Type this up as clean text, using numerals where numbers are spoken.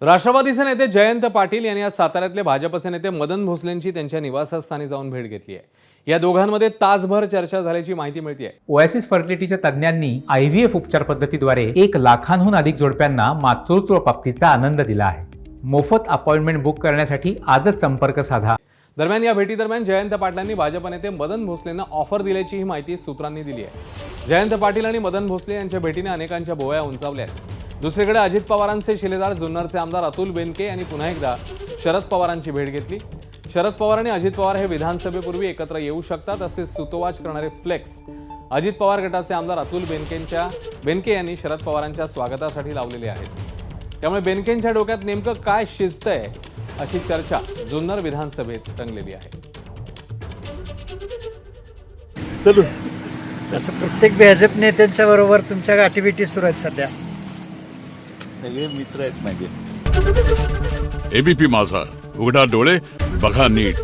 राष्ट्रवादीचे नेते जयंत पाटील यांनी आज साताऱ्यातले भाजपचे नेते मदन भोसलेंची त्यांच्या निवासस्थानी जाऊन भेट घेतली आहे। या दोघांमध्ये तासभर चर्चा झाल्याची माहिती मिळते। ओएसिस फर्टिलिटीच्या तज्ज्ञांनी IVF उपचार पद्धतीद्वारे 1 लाखांहून अधिक जोडप्यांना मातृत्व प्राप्तीचा आनंद दिला आहे। मोफत अपॉइंटमेंट बुक करण्यासाठी आजच संपर्क साधा। दरम्यान या भेटीदरम्यान जयंत पाटलांनी भाजप नेते मदन भोसलेंना ऑफर दिल्याचीही माहिती सूत्रांनी दिली आहे। जयंत पाटील आणि मदन भोसले यांच्या भेटीने अनेकांच्या भोवया उंचावल्या आहेत। दुसरीकडे अजित पवारांचे शिलेदार जुन्नरचे आमदार अतुल बेनके यांनी पुन्हा एकदा शरद पवारांची भेट घेतली। शरद पवार आणि अजित पवार हे विधानसभेपूर्वी एकत्र येऊ शकतात असे सुतोवाच करणारे फ्लेक्स अजित पवार गटाचे आमदार अतुल बेनके यांनी शरद पवारांच्या स्वागतासाठी लावलेले आहेत। त्यामुळे बेनकेंच्या डोक्यात नेमकं काय शिजतंय अशी चर्चा जुन्नर विधानसभेत रंगलेली आहे। चलू असं प्रत्येक भाजप नेत्यांच्या बरोबर तुमच्या गाठीभेटी सुरू आहेत सध्या। सगळे मित्र आहेत माझे। एबीपी माझा, उघडा डोळे बघा नीट।